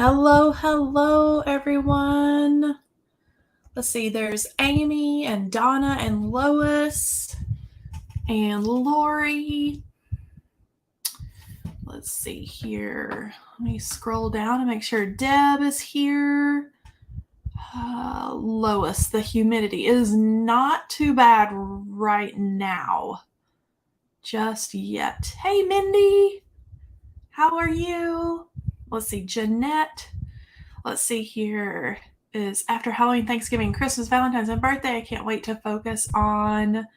Hello, everyone. Let's see, there's Amy and Donna and Lois and Lori. Let's see here. Let me scroll down and make sure Deb is here. Lois, the humidity is not too bad right now. Just yet. Hey, Mindy. How are you? Let's see, Jeanette. Let's see here. Is after Halloween, Thanksgiving, Christmas, Valentine's, and birthday. I can't wait to focus on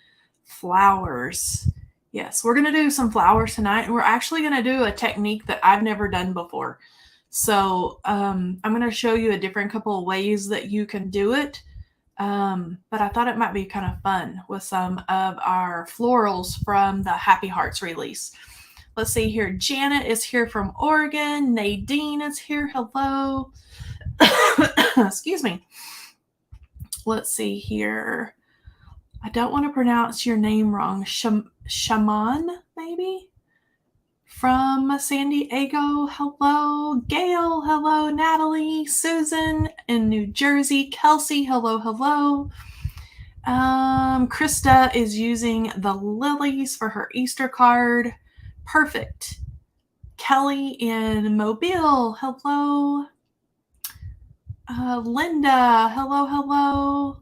flowers. Yes, we're going to do some flowers tonight, and we're actually going to do a technique that I've never done before. So I'm going to show you a different couple of ways that you can do it. But I thought it might be kind of fun with some of our florals from the Happy Hearts release. Let's see here. Janet is here from Oregon. Nadine is here. Hello. Excuse me. Let's see here. I don't want to pronounce your name wrong. Shaman, maybe? From San Diego. Hello. Gail. Hello. Natalie. Susan in New Jersey. Kelsey. Hello. Krista is using the lilies for her Easter card. Perfect. Kelley in Mobile. Hello. Linda. Hello.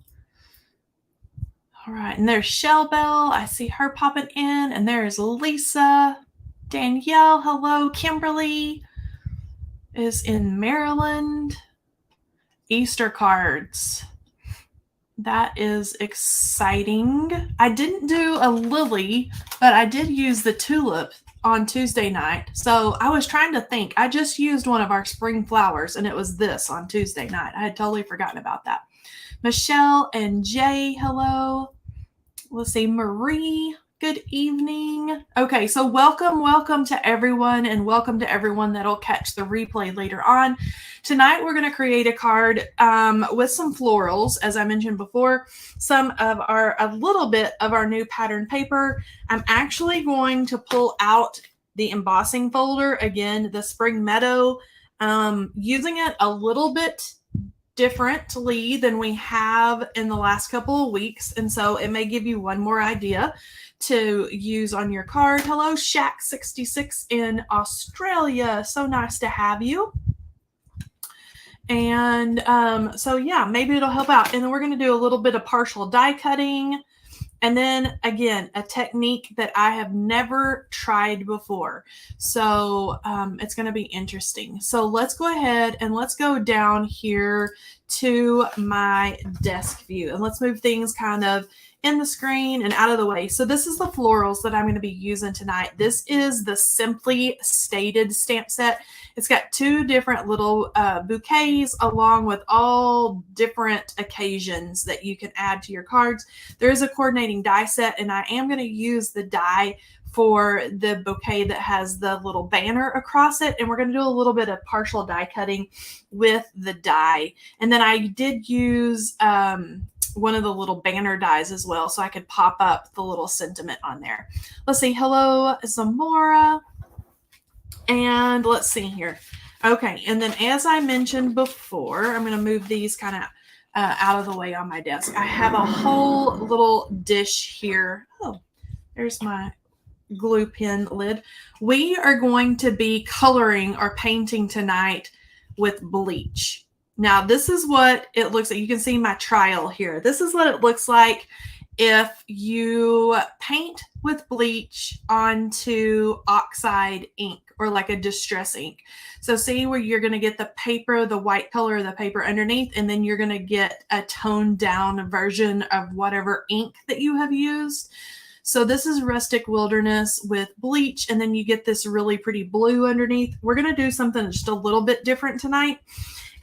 All right. And there's Shell Bell. I see her popping in. And there's Lisa. Danielle. Hello. Kimberly is in Maryland. Easter cards. That is exciting. I didn't do a lily, but I did use the tulip on Tuesday night. So I was trying to think. I just used one of our spring flowers, and it was this on Tuesday night. I had totally forgotten about that. Michelle and Jay, hello. Let's see, Marie, good evening. Okay, so welcome to everyone, and welcome to everyone that'll catch the replay later on. Tonight, we're going to create a card with some florals, as I mentioned before, a little bit of our new pattern paper. I'm actually going to pull out the embossing folder, again, the Spring Meadow, using it a little bit differently than we have in the last couple of weeks. And so it may give you one more idea to use on your card. Hello, Shaq66 in Australia. So nice to have you. And so, yeah, maybe it'll help out. And then we're going to do a little bit of partial die cutting. And then, again, a technique that I have never tried before. So it's going to be interesting. So let's go ahead and let's go down here to my desk view. And let's move things kind of in the screen and out of the way. So this is the florals that I'm going to be using tonight. This is the Simply Stated stamp set. It's got two different little bouquets along with all different occasions that you can add to your cards. There is a coordinating die set, and I am going to use the die for the bouquet that has the little banner across it. And we're going to do a little bit of partial die cutting with the die. And then I did use one of the little banner dies as well, so I could pop up the little sentiment on there. Let's see. Hello, Zamora. And let's see here. Okay, and then as I mentioned before, I'm going to move these kind of out of the way on my desk. I have a whole little dish here. Oh, there's my glue pen lid. We are going to be coloring or painting tonight with bleach. Now, this is what it looks like. You can see my trial here. This is what it looks like if you paint with bleach onto oxide ink or like a distress ink. So see where you're going to get the paper, the white color of the paper underneath, and then you're going to get a toned down version of whatever ink that you have used. So this is Rustic Wilderness with bleach, and then you get this really pretty blue underneath. We're going to do something just a little bit different tonight.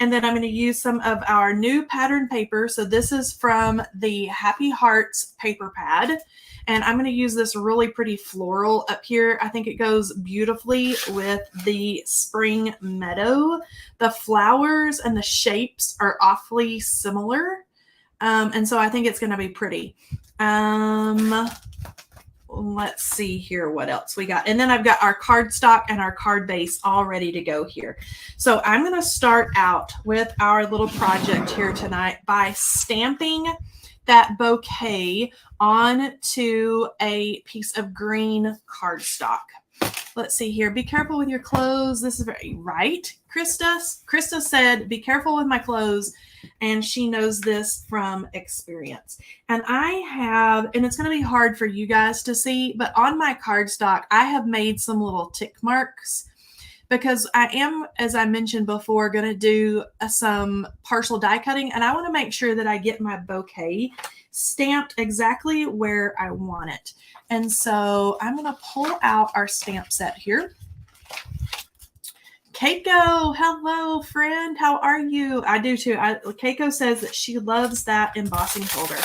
And then I'm going to use some of our new pattern paper. So this is from the Happy Hearts paper pad. And I'm going to use this really pretty floral up here. I think it goes beautifully with the Spring Meadow. The flowers and the shapes are awfully similar. And so I think it's going to be pretty. let's see here what else we got. And then I've got our cardstock and our card base all ready to go here. So I'm going to start out with our little project here tonight by stamping that bouquet onto a piece of green cardstock. Let's see here. Be careful with your clothes. This is very right. Krista said, be careful with my clothes. And she knows this from experience. And I have, and it's going to be hard for you guys to see, but on my cardstock, I have made some little tick marks because I am, as I mentioned before, going to do some partial die cutting. And I want to make sure that I get my bouquet stamped exactly where I want it. And so I'm going to pull out our stamp set here. Keiko, hello, friend. How are you? I do too. Keiko says that she loves that embossing folder.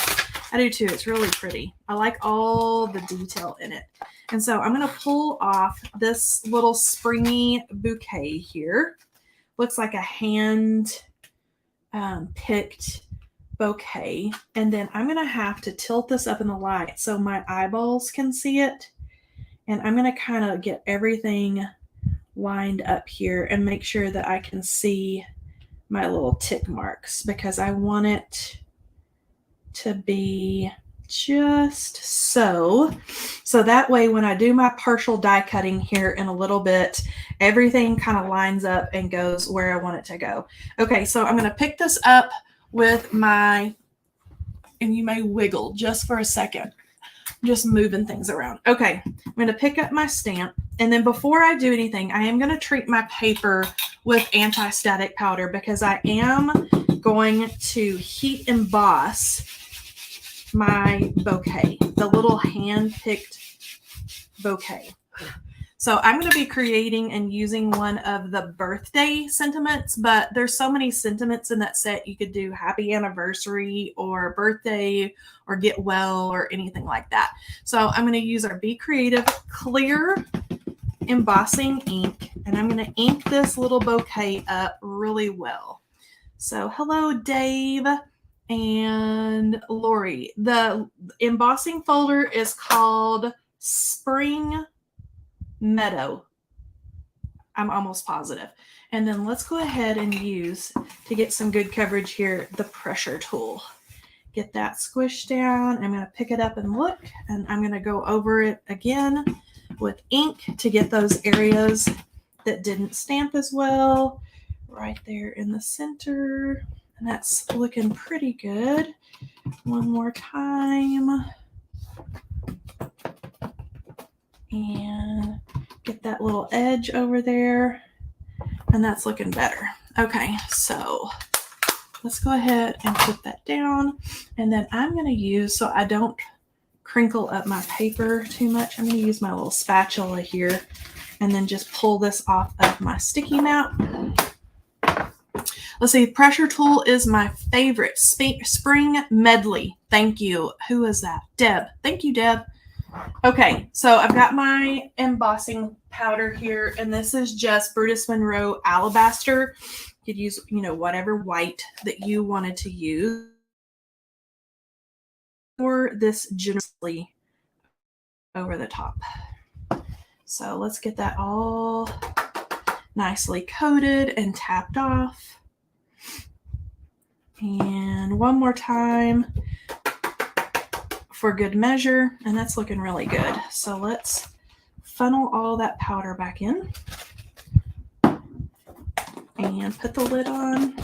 I do too. It's really pretty. I like all the detail in it. And so I'm going to pull off this little springy bouquet here. Looks like a hand picked bouquet. And then I'm going to have to tilt this up in the light so my eyeballs can see it. And I'm going to kind of get everything lined up here and make sure that I can see my little tick marks because I want it to be just so that way when I do my partial die cutting here in a little bit, everything kind of lines up and goes where I want it to go. Okay, so I'm going to pick this up with my, and you may wiggle just for a second, just moving things around. Okay, I'm going to pick up my stamp, and then before I do anything, I am going to treat my paper with anti-static powder because I am going to heat emboss my bouquet, the little hand-picked bouquet. So I'm going to be creating and using one of the birthday sentiments, but there's so many sentiments in that set. You could do happy anniversary or birthday or get well or anything like that. So I'm going to use our Be Creative clear embossing ink, and I'm going to ink this little bouquet up really well. So hello, Dave and Lori. The embossing folder is called Spring Meadow. I'm almost positive. And then let's go ahead and use, to get some good coverage here, the pressure tool. Get that squished down. I'm going to pick it up and look, and I'm going to go over it again with ink to get those areas that didn't stamp as well right there in the center. And that's looking pretty good. One more time. And get that little edge over there. And that's looking better. Okay, so let's go ahead and put that down. And then I'm going to use, so I don't crinkle up my paper too much, I'm going to use my little spatula here and then just pull this off of my sticky mat. Let's see, pressure tool is my favorite. Spring Medley. Thank you. Who is that? Deb. Thank you, Deb. Okay, so I've got my embossing powder here, and this is just Brutus Monroe Alabaster. You could use, whatever white that you wanted to use. Or this generously over the top. So let's get that all nicely coated and tapped off. And one more time for good measure, and that's looking really good. So let's funnel all that powder back in and put the lid on.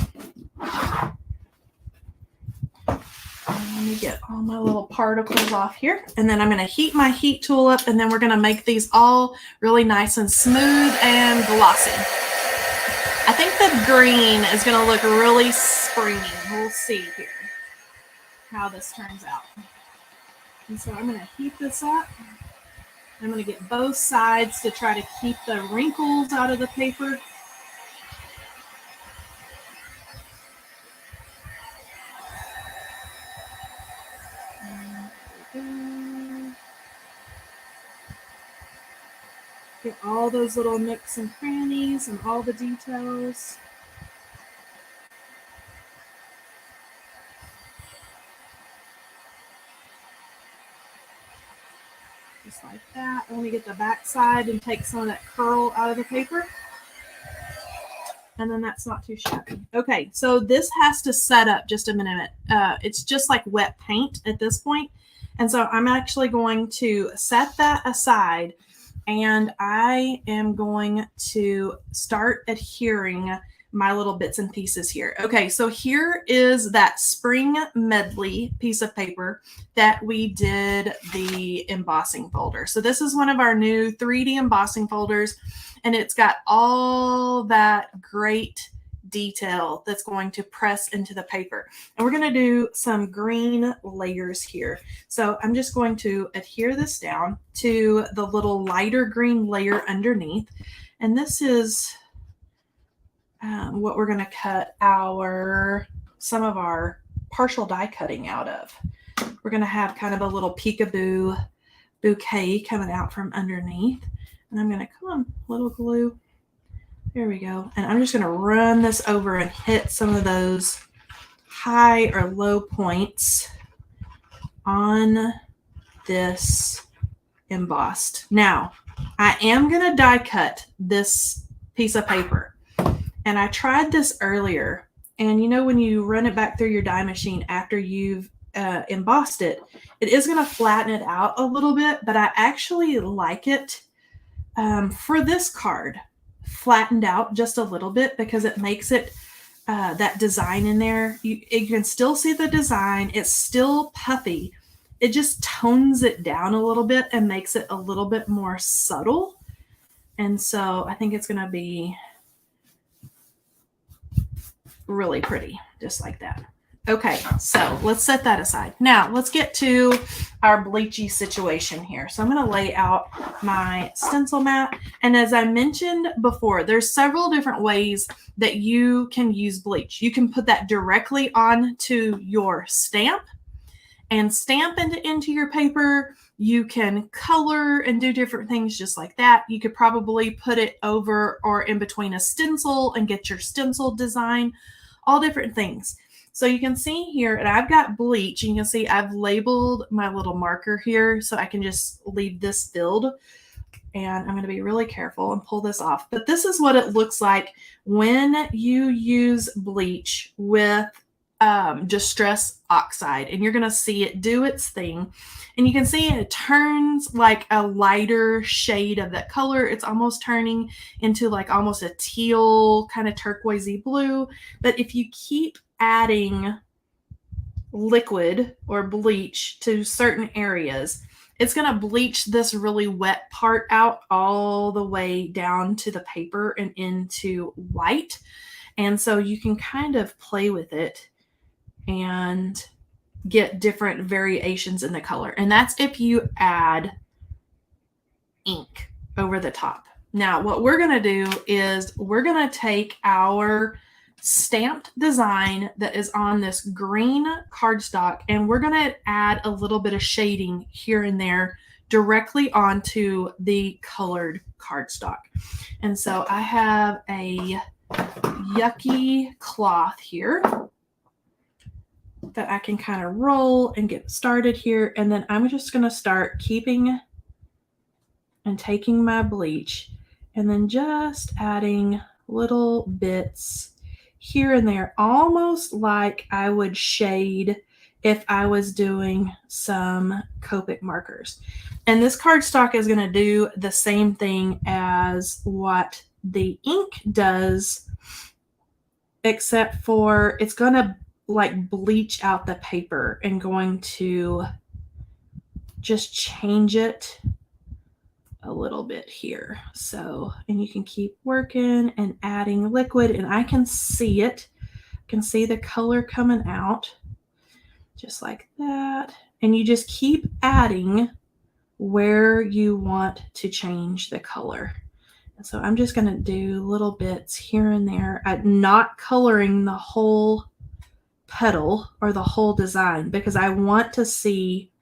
Let me get all my little particles off here. And then I'm going to heat my heat tool up, and then we're going to make these all really nice and smooth and glossy. I think the green is going to look really springy. We'll see here how this turns out. And so I'm going to heat this up. I'm going to get both sides to try to keep the wrinkles out of the paper. Get all those little nooks and crannies and all the details. just like that. Let me get the back side and take some of that curl out of the paper. And then that's not too shabby. Okay, so this has to set up just a minute. It's just like wet paint at this point. And so I'm actually going to set that aside, and I am going to start adhering my little bits and pieces here. Okay, so here is that spring medley piece of paper that we did the embossing folder. So this is one of our new 3D embossing folders, and it's got all that great detail that's going to press into the paper. And we're going to do some green layers here. So I'm just going to adhere this down to the little lighter green layer underneath. And this is what we're going to cut some of our partial die cutting out of. We're going to have kind of a little peekaboo bouquet coming out from underneath. And I'm going to little glue. There we go. And I'm just going to run this over and hit some of those high or low points on this embossed. Now, I am going to die cut this piece of paper. And I tried this earlier. And you know, when you run it back through your die machine after you've embossed it, it is going to flatten it out a little bit. But I actually like it for this card flattened out just a little bit, because it makes it that design in there. You can still see the design. It's still puffy. It just tones it down a little bit and makes it a little bit more subtle. And so I think it's going to be really pretty, just like that. Okay, so let's set that aside. Now let's get to our bleachy situation here. So I'm going to lay out my stencil mat. And as I mentioned before, there's several different ways that you can use bleach. You can put that directly onto your stamp and stamp into your paper. You can color and do different things just like that. You could probably put it over or in between a stencil and get your stencil design, all different things. So you can see here, and I've got bleach. You can see I've labeled my little marker here, so I can just leave this filled. And I'm going to be really careful and pull this off. But this is what it looks like when you use bleach with distress oxide. And you're going to see it do its thing. And you can see it turns like a lighter shade of that color. It's almost turning into like almost a teal kind of turquoisey blue. But if you keep adding liquid or bleach to certain areas, it's going to bleach this really wet part out all the way down to the paper and into white. And so you can kind of play with it and get different variations in the color. And that's if you add ink over the top. Now, what we're going to do is we're going to take our stamped design that is on this green cardstock, and we're going to add a little bit of shading here and there directly onto the colored cardstock. And so I have a yucky cloth here that I can kind of roll and get started here. And then I'm just going to start keeping and taking my bleach and then just adding little bits here and there, almost like I would shade if I was doing some Copic markers. And this cardstock is going to do the same thing as what the ink does, except for it's going to like bleach out the paper and going to just change it a little bit here. So, and you can keep working and adding liquid, and I can see it. I can see the color coming out just like that. And you just keep adding where you want to change the color. And so I'm just going to do little bits here and there. I'm not coloring the whole petal or the whole design because I want to see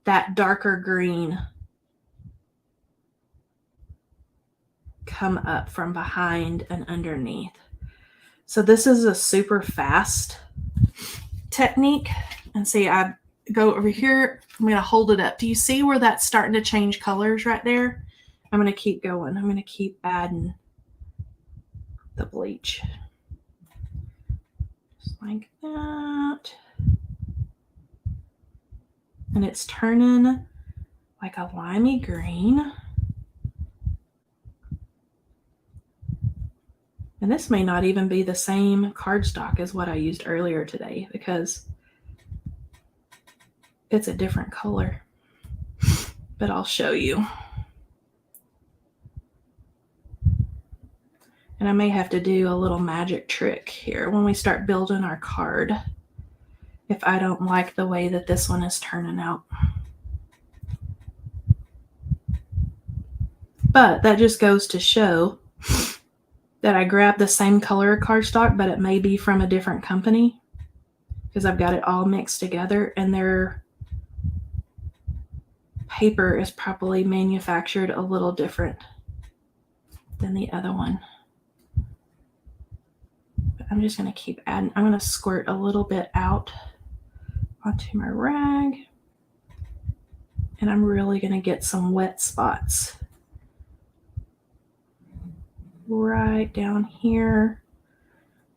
that darker green come up from behind and underneath. So this is a super fast technique. And see, I've go over here. I'm going to hold it up. Do you see where that's starting to change colors right there? I'm going to keep going. I'm going to keep adding the bleach. Just like that. And it's turning like a limey green. And this may not even be the same cardstock as what I used earlier today because it's a different color. But I'll show you. And I may have to do a little magic trick here when we start building our card if I don't like the way that this one is turning out. But that just goes to show that I grabbed the same color cardstock, but it may be from a different company because I've got it all mixed together and their paper is probably manufactured a little different than the other one. But I'm just going to keep adding. I'm going to squirt a little bit out onto my rag. And I'm really going to get some wet spots right down here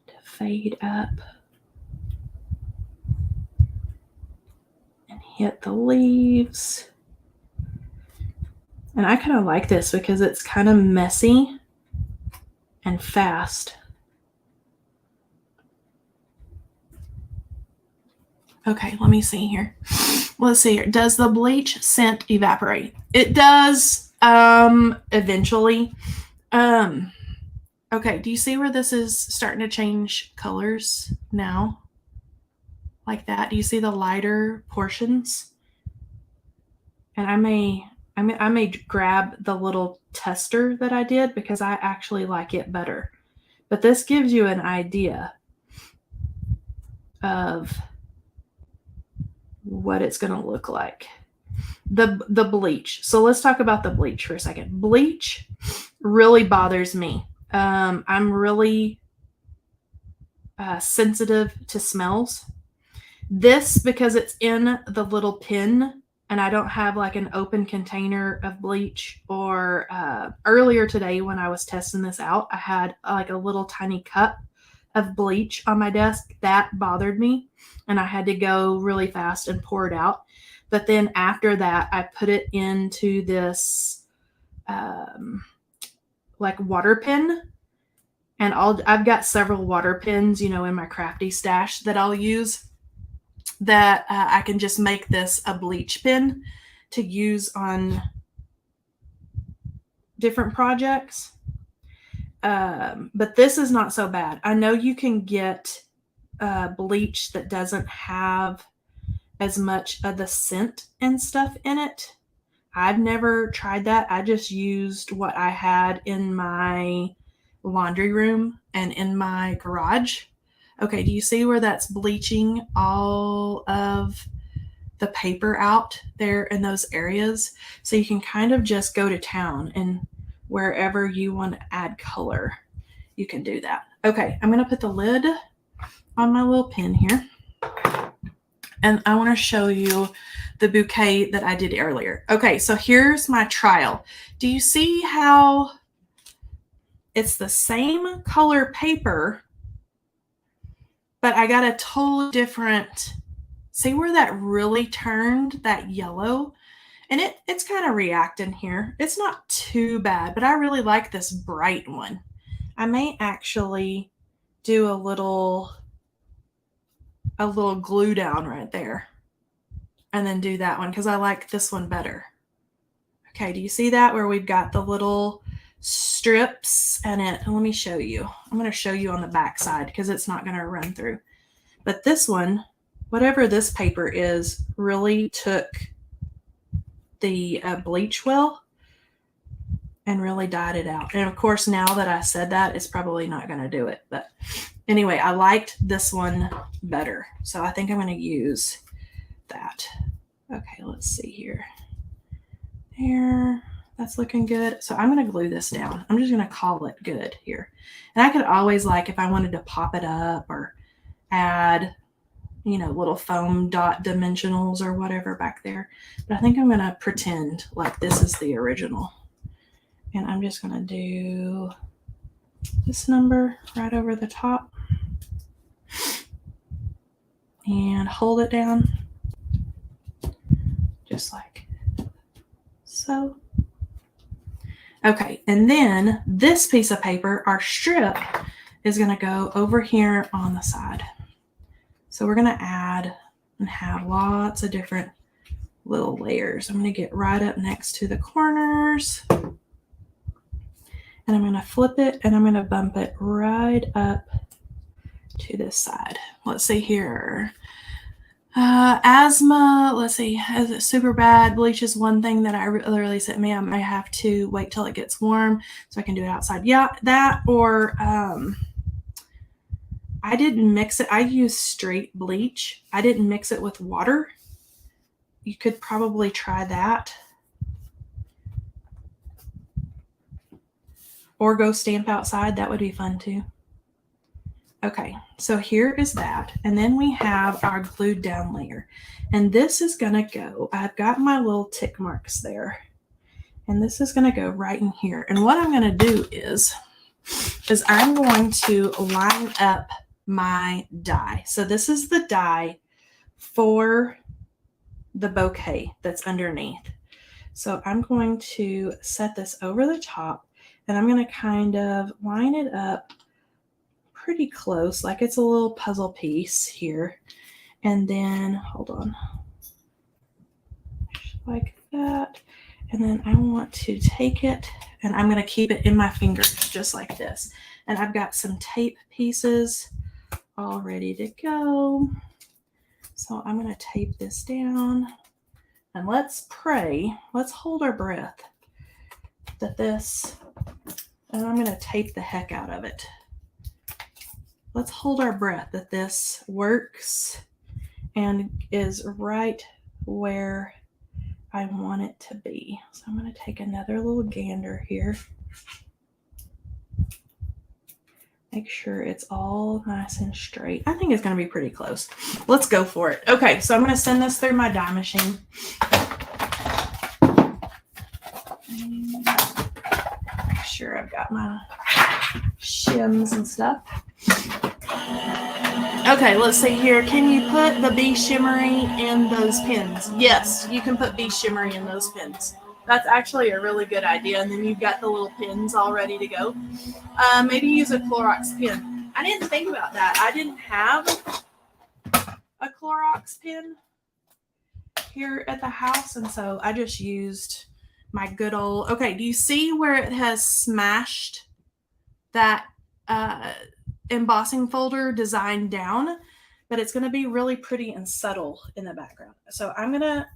to fade up and hit the leaves. And I kind of like this because it's kind of messy and fast. Okay, let me see here. Let's see here. Does the bleach scent evaporate? It does eventually. Okay, do you see where this is starting to change colors now? Like that. Do you see the lighter portions? And I may grab the little tester that I did because I actually like it better. But this gives you an idea of what it's going to look like. The bleach. So let's talk about the bleach for a second. Bleach really bothers me. I'm really sensitive to smells. This, because it's in the little pin and I don't have like an open container of bleach, or earlier today when I was testing this out, I had like a little tiny cup of bleach on my desk. That bothered me and I had to go really fast and pour it out. But then after that, I put it into this like water pen, and I've got several water pens, you know, in my crafty stash that I'll use, that I can just make this a bleach pen to use on different projects. But this is not so bad. I know you can get bleach that doesn't have as much of the scent and stuff in it. I've never tried that. I just used what I had in my laundry room and in my garage. Okay, do you see where that's bleaching all of the paper out there in those areas? So you can kind of just go to town, and wherever you want to add color, you can do that. Okay, I'm going to put the lid on my little pin here. And I want to show you the bouquet that I did earlier. Okay, so here's my trial. Do you see how it's the same color paper, but I got a totally different, see where that really turned that yellow? And it's kind of reacting here. It's not too bad, but I really like this bright one. I may actually do a little glue down right there and then do that one because I like this one better. Okay, do you see that where we've got the little strips and let me show you. I'm going to show you on the back side because it's not going to run through. But this one, whatever this paper is, really took the bleach well and really dyed it out. And of course, now that I said that, it's probably not going to do it. But anyway, I liked this one better. So I think I'm going to use that. Okay, let's see here. There, that's looking good. So I'm going to glue this down. I'm just going to call it good here. And I could always, like, if I wanted to pop it up or add you know, little foam dot dimensionals or whatever back there. But I think I'm going to pretend like this is the original. And I'm just going to do this number right over the top and hold it down just like so. Okay, and then this piece of paper, our strip, is going to go over here on the side. So we're going to add and have lots of different little layers. I'm going to get right up next to the corners. And I'm going to flip it and I'm going to bump it right up to this side. Let's see here. Asthma, let's see, is it super bad? Bleach is one thing that I literally said, man, I might have to wait till it gets warm so I can do it outside. Yeah, that, or I didn't mix it. I used straight bleach. I didn't mix it with water. You could probably try that. Or go stamp outside. That would be fun too. Okay, so here is that. And then we have our glued down layer. And this is going to go, I've got my little tick marks there. And this is going to go right in here. And what I'm going to do is I'm going to line up my die. So this is the die for the bouquet that's underneath. So I'm going to set this over the top and I'm going to kind of line it up pretty close, like it's a little puzzle piece here. And then, hold on, like that. And then I want to take it and I'm going to keep it in my fingers just like this. And I've got some tape pieces all ready to go. So I'm going to tape this down and let's pray. Let's hold our breath that this, and I'm going to tape the heck out of it. Let's hold our breath that this works and is right where I want it to be. So I'm going to take another little gander here. Make sure it's all nice and straight. I think it's going to be pretty close. Let's go for it. Okay, so I'm going to send this through my die machine. Make sure I've got my shims and stuff. Okay, let's see here. Can you put the bee shimmery in those pins? Yes, you can put bee shimmery in those pins. That's actually a really good idea. And then you've got the little pins all ready to go. Maybe use a Clorox pin. I didn't think about that. I didn't have a Clorox pin here at the house. And so I just used my good old, okay, do you see where it has smashed that embossing folder design down? But it's going to be really pretty and subtle in the background. So I'm going to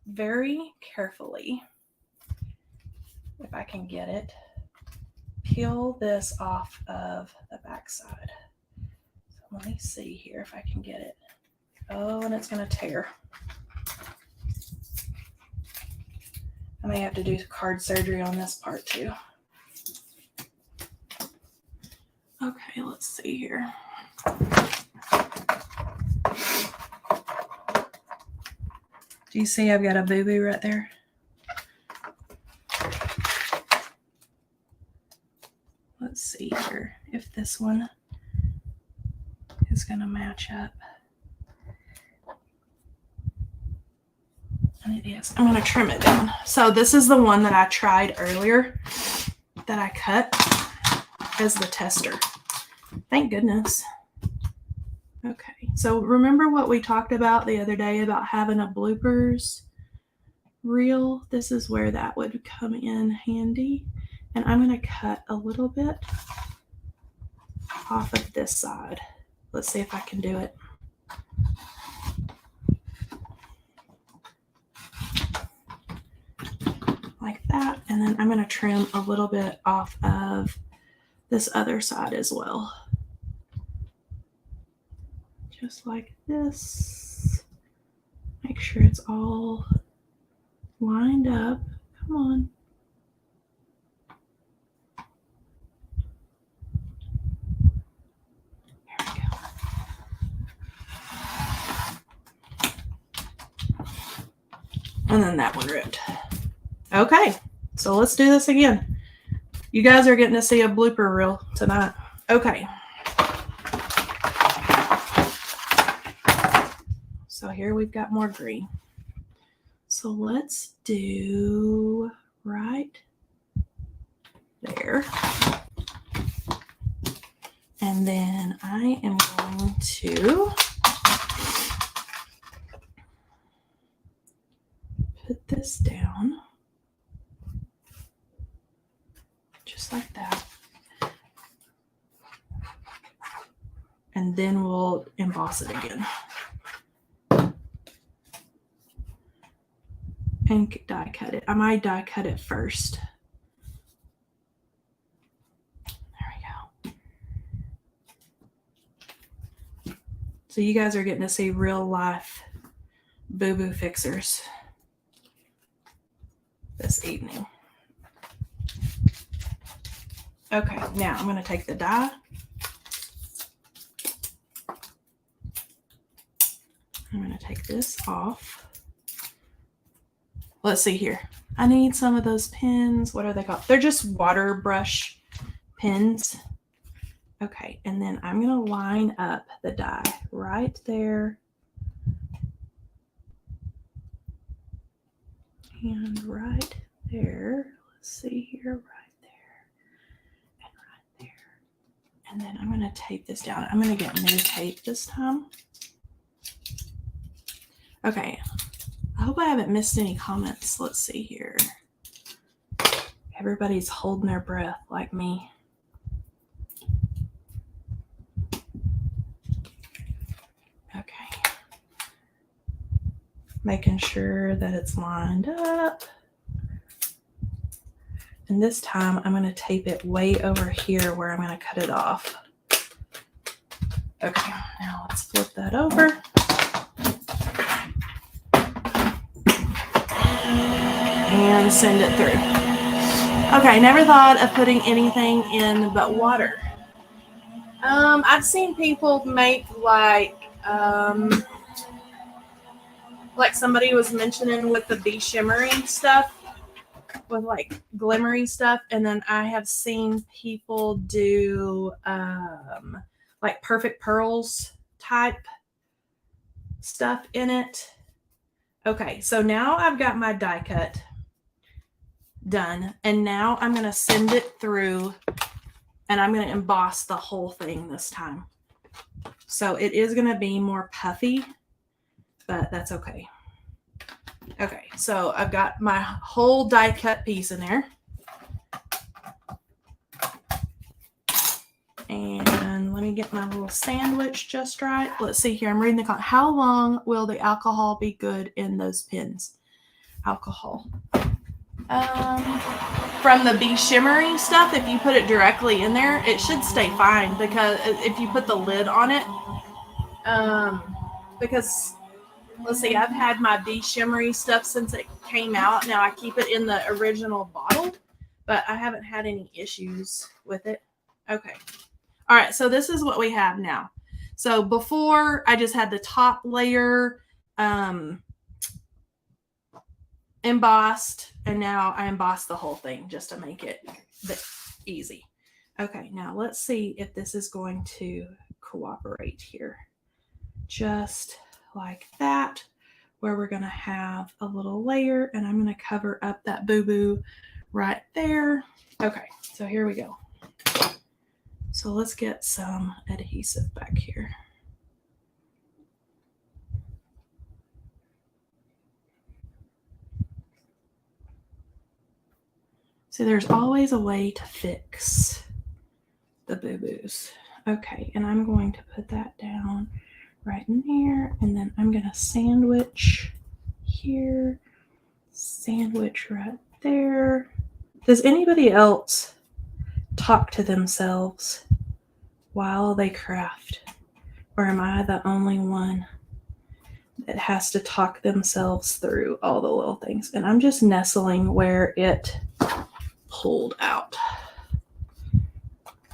very carefully, if I can get it, peel this off of the back side. So let me see here if I can get it. Oh, and it's going to tear. I may have to do card surgery on this part too. Okay, let's see here. Do you see I've got a boo-boo right there? Let's see here if this one is going to match up. And it is. I'm going to trim it down. So this is the one that I tried earlier that I cut as the tester. Thank goodness. Okay, so remember what we talked about the other day about having a bloopers reel? This is where that would come in handy. And I'm going to cut a little bit off of this side. Let's see if I can do it. Like that. And then I'm going to trim a little bit off of this other side as well. Just like this. Make sure it's all lined up. Come on. There we go. And then that one ripped. Okay, so let's do this again. You guys are getting to see a blooper reel tonight. Okay. So here we've got more green. So let's do right there. And then I am going to put this down just like that. And then we'll emboss it again. And die cut it. I might die cut it first. There we go. So you guys are getting to see real life boo-boo fixers this evening. Okay, now I'm going to take the die. I'm going to take this off. Let's see here. I need some of those pins. What are they called? They're just water brush pins. Okay, and then I'm going to line up the die right there. And right there. Let's see here, right there. And right there. And then I'm going to tape this down. I'm going to get new tape this time. Okay. I hope I haven't missed any comments. Let's see here. Everybody's holding their breath like me. Okay. Making sure that it's lined up. And this time I'm going to tape it way over here where I'm going to cut it off. Okay, now let's flip that over. And send it through. Okay, never thought of putting anything in but water. I've seen people make like somebody was mentioning with the bee shimmering stuff, with like glimmery stuff, and then I have seen people do like perfect pearls type stuff in it. Okay, so now I've got my die cut done, and now I'm going to send it through, and I'm going to emboss the whole thing this time. So it is going to be more puffy, but that's okay. Okay, so I've got my whole die cut piece in there. And let me get my little sandwich just right. Let's see here. I'm reading the comment. How long will the alcohol be good in those pins? Alcohol. From the bee shimmering stuff, if you put it directly in there, it should stay fine, because if you put the lid on it, because let's see, I've had my bee shimmery stuff since it came out. Now I keep it in the original bottle, but I haven't had any issues with it. Okay. All right. So this is what we have now. So before I just had the top layer embossed, and now I embossed the whole thing just to make it easy. Okay. Now let's see if this is going to cooperate here. Just like that, where we're going to have a little layer, and I'm going to cover up that boo-boo right there. Okay, so here we go. So let's get some adhesive back here. So there's always a way to fix the boo-boos. Okay, and I'm going to put that down right in here, and then I'm going to sandwich here, sandwich right there. Does anybody else talk to themselves while they craft? Or am I the only one that has to talk themselves through all the little things? And I'm just nestling where it pulled out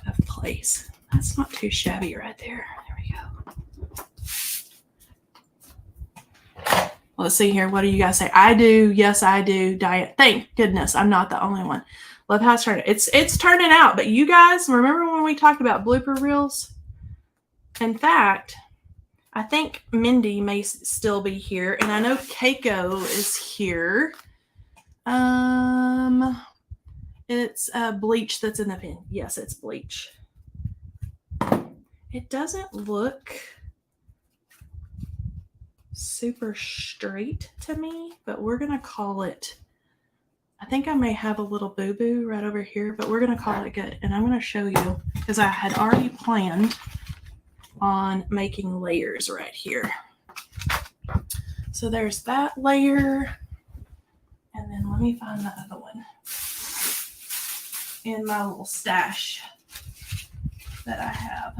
of place. That's not too shabby right there. There we go. Let's see here. What do you guys say? I do. Yes, I do. Diet. Thank goodness I'm not the only one. Love how it's turning. It's turning out. But you guys, remember when we talked about blooper reels? In fact, I think Mindy may still be here, and I know Keiko is here. It's Bleach that's in the pin. Yes, it's Bleach. It doesn't look super straight to me, but we're gonna call it. I think I may have a little boo-boo right over here, but we're gonna call it good. And I'm gonna show you because I had already planned on making layers right here. So there's that layer, and then let me find the other one in my little stash that I have.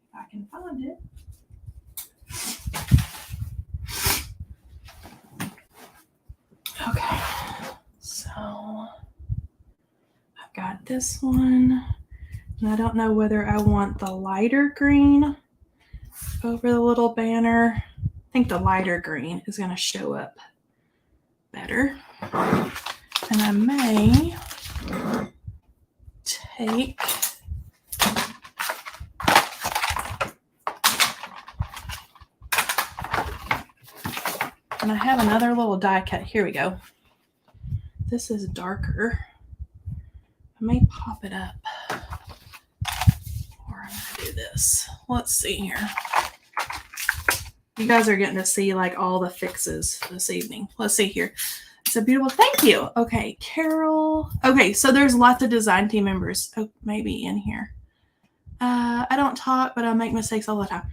If I can find it. Okay, so I've got this one, and I don't know whether I want the lighter green over the little banner. I think the lighter green is going to show up better. And I may take and I have another little die cut. Here we go. This is darker. I may pop it up. Or I'm going to do this. Let's see here. You guys are getting to see like all the fixes this evening. Let's see here. It's a beautiful, thank you. Okay, Carol. Okay, so there's lots of design team members. Oh, maybe in here. I don't talk, but I make mistakes all the time.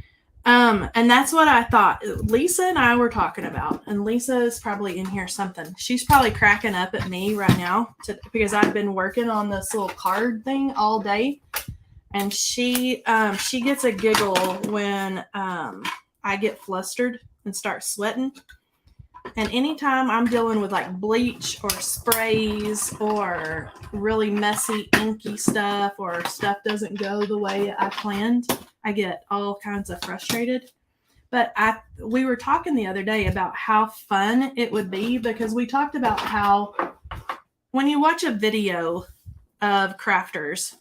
And that's what I thought. Lisa and I were talking about, and Lisa is probably in here something. She's probably cracking up at me right now because I've been working on this little card thing all day, and she gets a giggle when I get flustered and start sweating. And anytime I'm dealing with like bleach or sprays or really messy inky stuff or stuff doesn't go the way I planned, I get all kinds of frustrated. But we were talking the other day about how fun it would be, because we talked about how when you watch a video of crafters,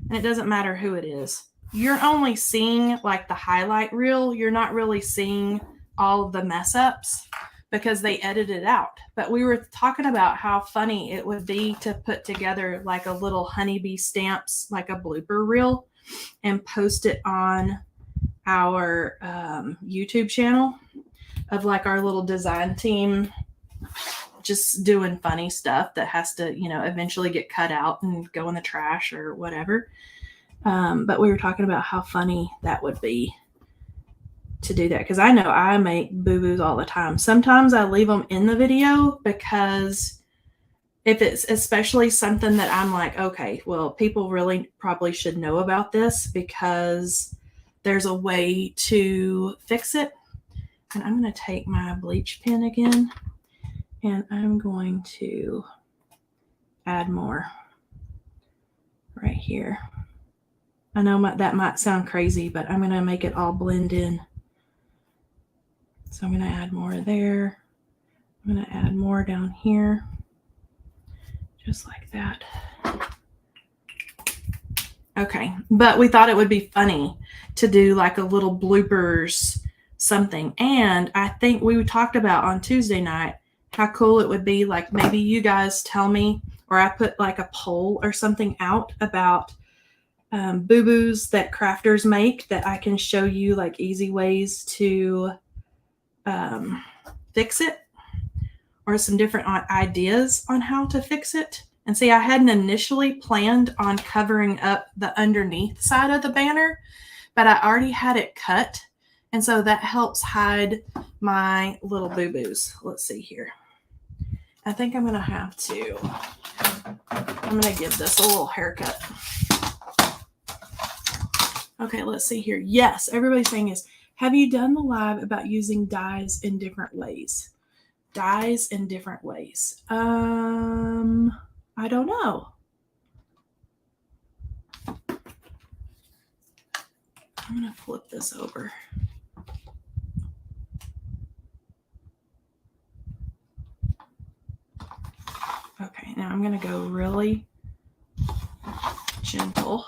and it doesn't matter who it is, you're only seeing like the highlight reel. You're not really seeing all of the mess ups because they edit it out. But we were talking about how funny it would be to put together like a little honeybee stamps, like a blooper reel, and post it on our YouTube channel of like our little design team just doing funny stuff that has to, eventually get cut out and go in the trash or whatever. But we were talking about how funny that would be to do that, because I know I make boo-boos all the time. Sometimes I leave them in the video because if it's especially something that I'm like, okay, well, people really probably should know about this because there's a way to fix it. And I'm going to take my bleach pen again, and I'm going to add more right here. I know that might sound crazy, but I'm going to make it all blend in. So I'm going to add more there. I'm going to add more down here. Just like that. Okay, but we thought it would be funny to do like a little bloopers something. And I think we talked about on Tuesday night how cool it would be, like maybe you guys tell me, or I put like a poll or something out about boo-boos that crafters make that I can show you like easy ways to fix it, or some different ideas on how to fix it. And see, I hadn't initially planned on covering up the underneath side of the banner, but I already had it cut. And so that helps hide my little boo-boos. Let's see here. I think I'm going to give this a little haircut. Okay, let's see here. Yes, everybody's saying is, have you done the live about using dyes in different ways? Dyes in different ways. I don't know. I'm going to flip this over. Okay, now I'm going to go really gentle.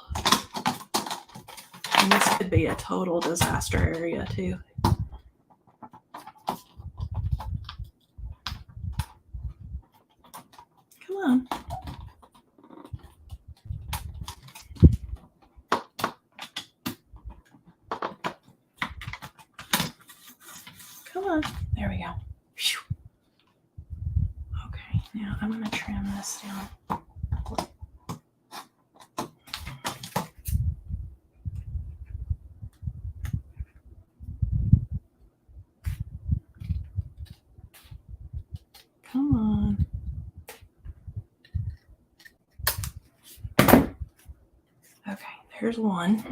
And this could be a total disaster area too. Come on. Come on. There we go. Whew. Okay, now I'm going to trim this down. Come on. Okay, there's one.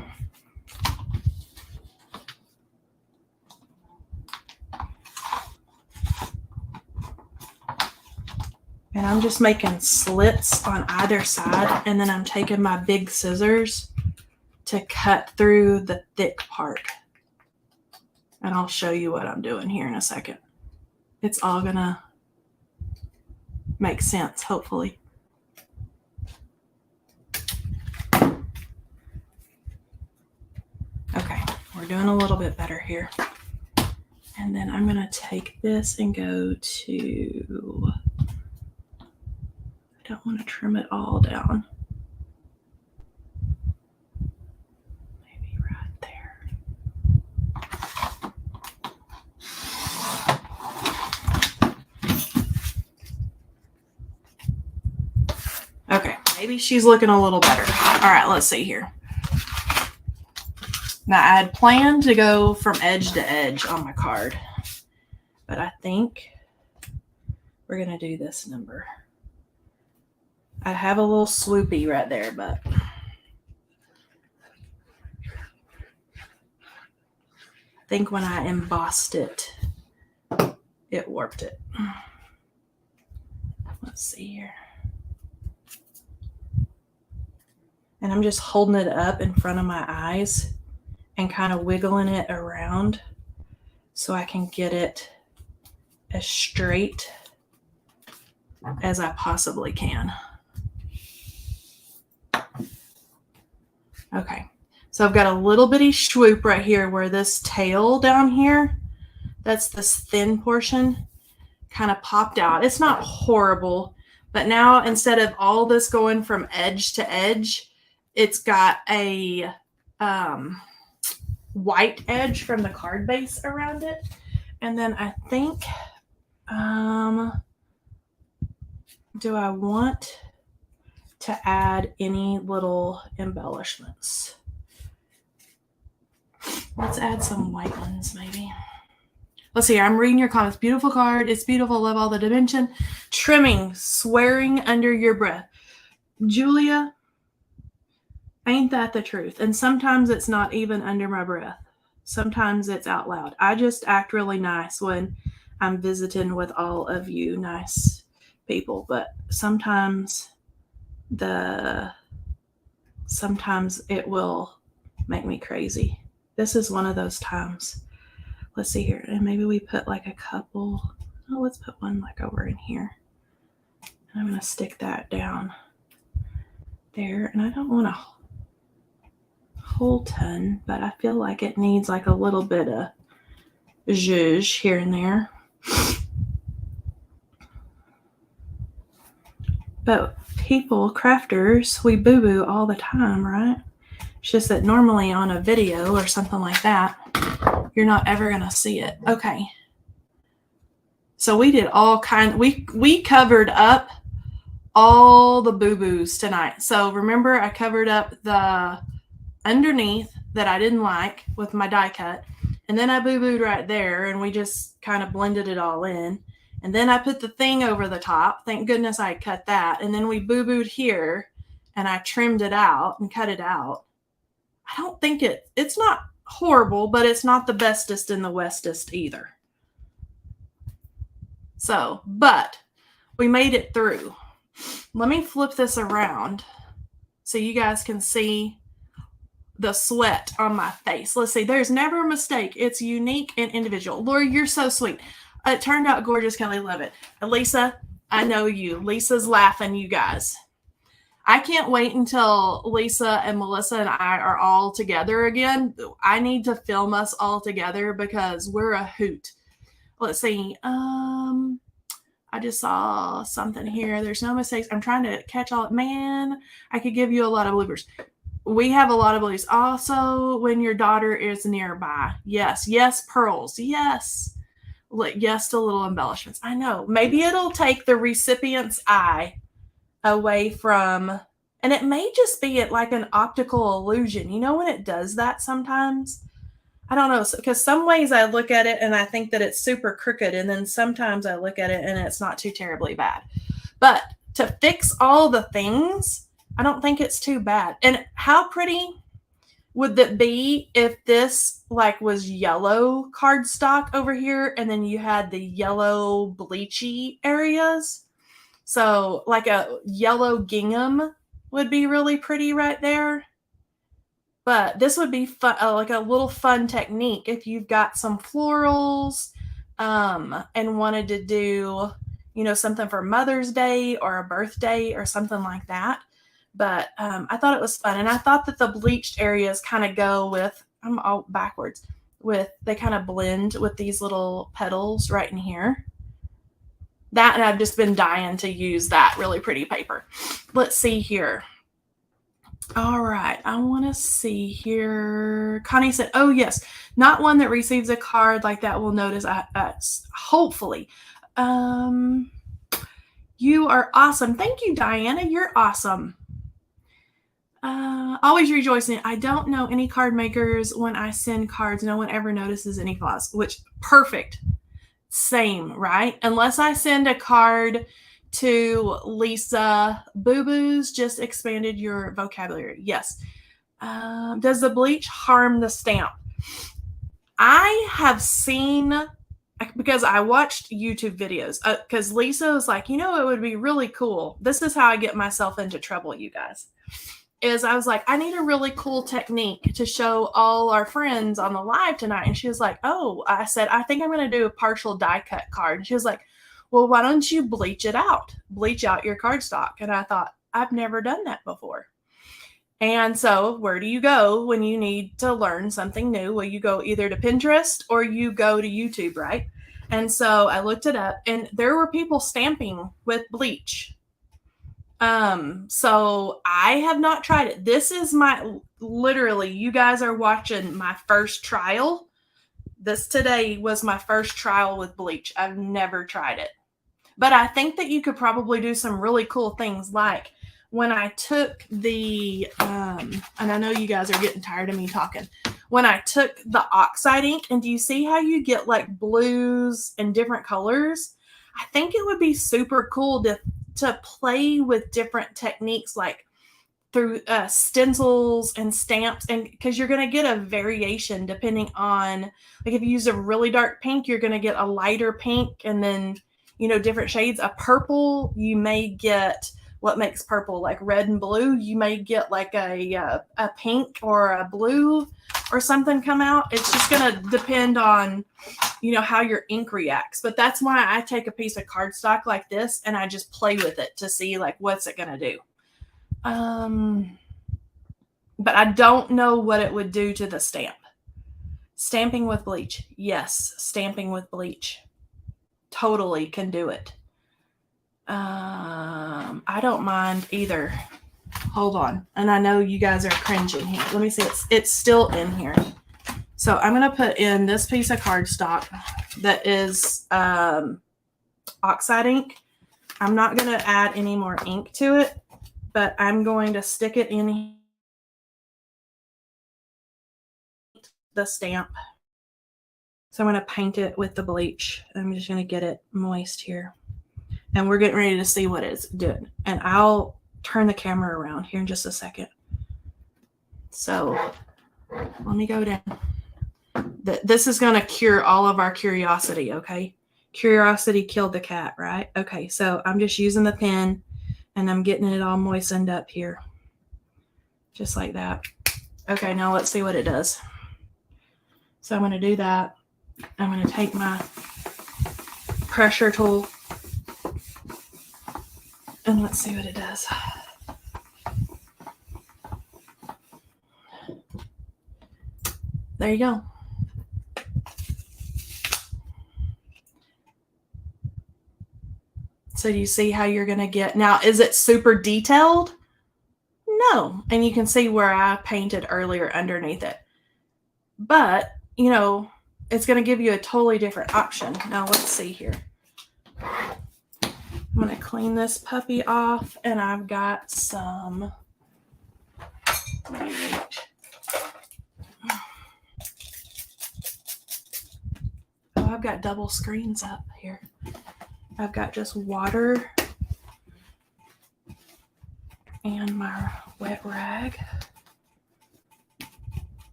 And I'm just making slits on either side, and then I'm taking my big scissors to cut through the thick part. And I'll show you what I'm doing here in a second. It's all gonna make sense, hopefully. Okay, we're doing a little bit better here. And then I'm gonna take this and go to, I don't want to trim it all down. Maybe right there. Okay, maybe she's looking a little better. All right, let's see here. Now, I had planned to go from edge to edge on my card, but I think we're going to do this number. I have a little swoopy right there, but I think when I embossed it, it warped it. Let's see here. And I'm just holding it up in front of my eyes and kind of wiggling it around so I can get it as straight as I possibly can. Okay, so I've got a little bitty swoop right here where this tail down here, that's this thin portion, kind of popped out. It's not horrible, but now instead of all this going from edge to edge, it's got a white edge from the card base around it. And then I think, do I want to add any little embellishments? Let's add some white ones maybe. Let's see here. I'm reading your comments. Beautiful card. It's beautiful. Love all the dimension. Trimming. Swearing under your breath. Julia, ain't that the truth? And sometimes it's not even under my breath. Sometimes it's out loud. I just act really nice when I'm visiting with all of you nice people, but sometimes it will make me crazy. This is one of those times. Let's see here. And maybe we put like a couple. Oh, let's put one like over in here. And I'm going to stick that down there. And I don't want a whole ton, but I feel like it needs like a little bit of zhuzh here and there. But people, crafters, we boo-boo all the time, right? It's just that normally on a video or something like that, you're not ever going to see it. Okay. So we did all we covered up all the boo-boos tonight. So remember, I covered up the underneath that I didn't like with my die cut. And then I boo-booed right there, and we just kind of blended it all in. And then I put the thing over the top. Thank goodness I cut that. And then we boo-booed here, and I trimmed it out and cut it out. I don't think it's not horrible, but it's not the bestest in the westest either. So, but we made it through. Let me flip this around so you guys can see the sweat on my face. Let's see. There's never a mistake. It's unique and individual. Lori, you're so sweet. It turned out gorgeous, Kelley. Love it. Lisa, I know you. Lisa's laughing, you guys. I can't wait until Lisa and Melissa and I are all together again. I need to film us all together because we're a hoot. Let's see. I just saw something here. There's no mistakes. I'm trying to catch all. Man, I could give you a lot of bloopers. We have a lot of beliefs. Also, when your daughter is nearby. Yes. Yes, pearls. Yes. Yes to little embellishments. I know. Maybe it'll take the recipient's eye away from, and it may just be like an optical illusion. You know when it does that sometimes? I don't know, because some ways I look at it and I think that it's super crooked, and then sometimes I look at it and it's not too terribly bad. But to fix all the things, I don't think it's too bad. And how pretty would that be if this like was yellow cardstock over here and then you had the yellow bleachy areas? So like a yellow gingham would be really pretty right there. But this would be fun, like a little fun technique if you've got some florals and wanted to do, you know, something for Mother's Day or a birthday or something like that. But I thought it was fun. And I thought that the bleached areas kind of go with, I'm all backwards, they kind of blend with these little petals right in here. That, and I've just been dying to use that really pretty paper. Let's see here. All right, I want to see here. Connie said, oh, yes, not one that receives a card like that will notice us, hopefully. You are awesome. Thank you, Diana. You're awesome. Always rejoicing. I don't know any card makers. When I send cards, no one ever notices any flaws, which perfect. Same, right? Unless I send a card to Lisa, boo-boos just expanded your vocabulary. Yes. Does the bleach harm the stamp? I have seen, because I watched YouTube videos, because Lisa was like, you know, it would be really cool. This is how I get myself into trouble, you guys. Is I was like, I need a really cool technique to show all our friends on the live tonight. And she was like, oh, I said, I think I'm going to do a partial die cut card. And she was like, well, why don't you bleach it out? Bleach out your cardstock. And I thought, I've never done that before. And so where do you go when you need to learn something new? Well, you go either to Pinterest or you go to YouTube, right? And so I looked it up, and there were people stamping with bleach. So I have not tried it. This is literally, you guys are watching my first trial. This today was my first trial with bleach. I've never tried it. But I think that you could probably do some really cool things, like when I took the, and I know you guys are getting tired of me talking, when I took the oxide ink, and do you see how you get like blues and different colors? I think it would be super cool to play with different techniques, like through stencils and stamps, and because you're going to get a variation depending on, like if you use a really dark pink, you're going to get a lighter pink, and then, you know, different shades. A purple, you may get what makes purple, like red and blue. You may get like a pink or a blue or something come out. It's just going to depend on, you know, how your ink reacts. But that's why I take a piece of cardstock like this and I just play with it to see like what's it going to do. But I don't know what it would do to the stamp. Stamping with bleach. Yes, stamping with bleach. Totally can do it. I don't mind either. Hold on. And I know you guys are cringing here. Let me see. It's still in here. So I'm going to put in this piece of cardstock that is oxide ink. I'm not going to add any more ink to it, but I'm going to stick it in the stamp. So I'm going to paint it with the bleach. I'm just going to get it moist here. And we're getting ready to see what it's doing. And I'll turn the camera around here in just a second. So let me go down. This is going to cure all of our curiosity, okay? Curiosity killed the cat, right? Okay, so I'm just using the pen and I'm getting it all moistened up here. Just like that. Okay, now let's see what it does. So I'm going to do that. I'm going to take my pressure tool and let's see what it does. There you go. So do you see how you're going to get, now is it super detailed? No. And you can see where I painted earlier underneath it. But, you know, it's going to give you a totally different option. Now let's see here. I'm going to clean this puppy off and I've got some, I've got double screens up here. I've got just water and my wet rag.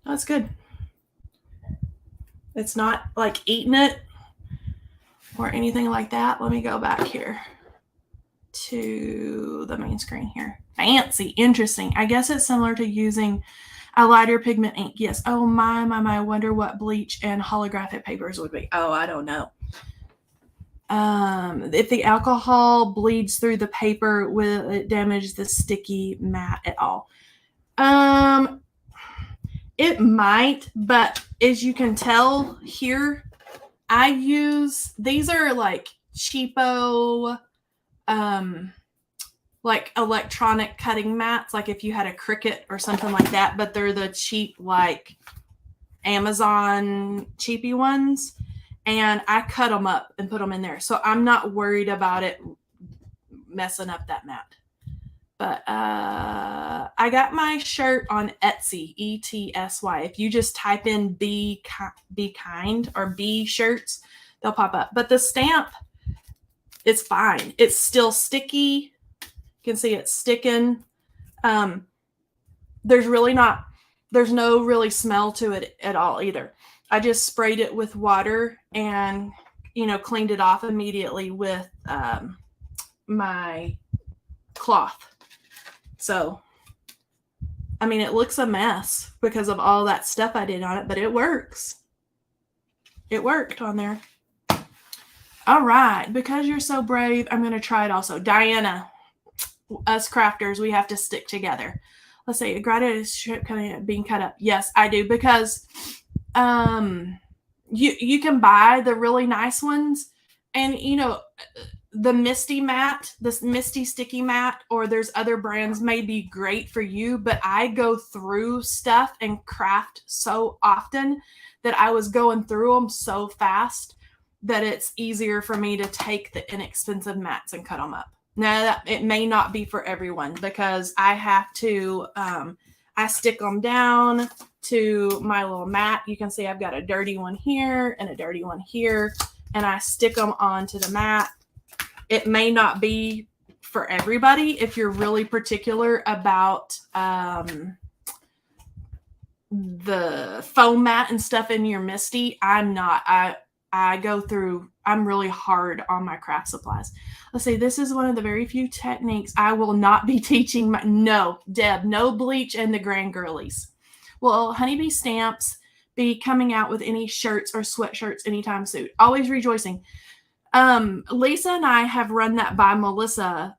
That's good. It's not like eating it or anything like that. Let me go back here to the main screen here. Fancy, interesting. I guess it's similar to using a lighter pigment ink. Yes. Oh my. I wonder what bleach and holographic papers would be. Oh, I don't know. If the alcohol bleeds through the paper, will it damage the sticky mat at all? It might, but as you can tell here, I use, these are like cheapo, like electronic cutting mats, like if you had a Cricut or something like that, but they're the cheap, like Amazon cheapy ones. And I cut them up and put them in there. So I'm not worried about it messing up that mat. But I got my shirt on Etsy, E-T-S-Y. If you just type in Be Kind or Be Shirts, they'll pop up. But the stamp, it's fine. It's still sticky. You can see it's sticking. There's no really smell to it at all either. I just sprayed it with water and, you know, cleaned it off immediately with my cloth. So, I mean, it looks a mess because of all that stuff I did on it, but it works. It worked on there. All right. Because you're so brave, I'm going to try it also. Diana, us crafters, we have to stick together. Let's see. A graded strip being cut up. Yes, I do. Because you can buy the really nice ones, and you know the Misty mat, this Misty sticky mat, or there's other brands may be great for you, but I go through stuff and craft so often that I was going through them so fast that it's easier for me to take the inexpensive mats and cut them up. Now, it may not be for everyone because I have to, I stick them down to my little mat. You can see I've got a dirty one here and a dirty one here, and I stick them onto the mat. It may not be for everybody if you're really particular about the foam mat and stuff in your Misty. I'm not. I go through, I'm really hard on my craft supplies. Let's see, this is one of the very few techniques I will not be teaching. No, Deb, no bleach and the grand girlies. Will Honeybee Stamps be coming out with any shirts or sweatshirts anytime soon? Always rejoicing. Lisa and I have run that by Melissa.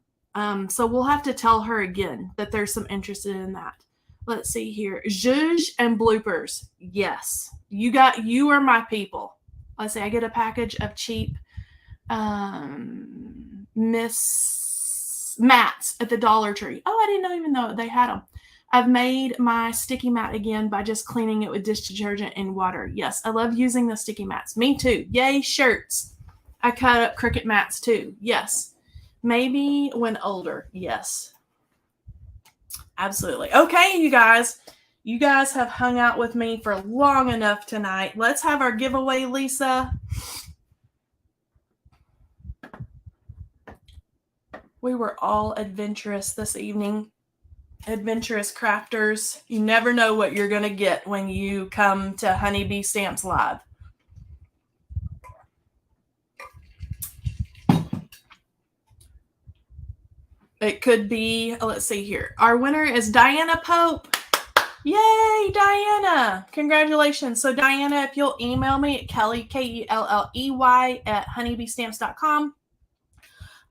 So we'll have to tell her again that there's some interest in that. Let's see here. Zhuzh and bloopers. Yes. You are my people. Let's say I get a package of cheap Miss mats at the Dollar Tree. Oh, I didn't even know they had them. I've made my sticky mat again by just cleaning it with dish detergent and water. Yes, I love using the sticky mats. Me too. Yay, shirts. I cut up Cricut mats too. Yes. Maybe when older. Yes. Absolutely. Okay, you guys. You guys have hung out with me for long enough tonight. Let's have our giveaway, Lisa. We were all adventurous this evening. Adventurous crafters. You never know what you're going to get when you come to Honeybee Stamps Live. It could be, let's see here. Our winner is Diana Pope. Yay, Diana. Congratulations. So Diana, if you'll email me at Kelley, Kelley at honeybeestamps.com,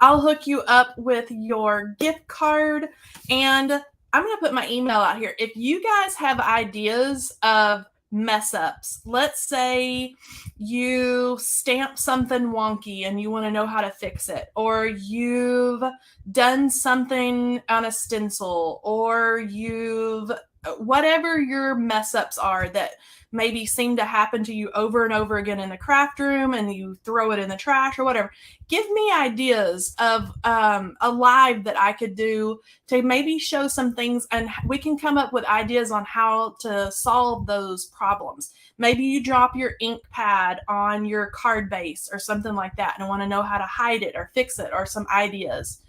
I'll hook you up with your gift card. And I'm going to put my email out here. If you guys have ideas of mess ups, let's say you stamp something wonky and you want to know how to fix it, or you've done something on a stencil, or you've whatever your mess ups are that maybe seem to happen to you over and over again in the craft room and you throw it in the trash or whatever, give me ideas of a live that I could do to maybe show some things, and we can come up with ideas on how to solve those problems. Maybe you drop your ink pad on your card base or something like that and want to know how to hide it or fix it, or some ideas.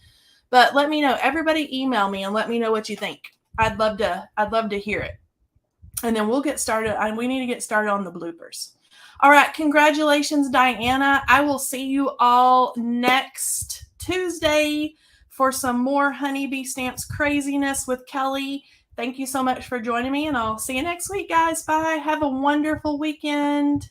But let me know. Everybody email me and let me know what you think. I'd love to hear it. And then we'll get started. We need to get started on the bloopers. All right. Congratulations, Diana. I will see you all next Tuesday for some more Honeybee Stamps craziness with Kelley. Thank you so much for joining me, and I'll see you next week, guys. Bye. Have a wonderful weekend.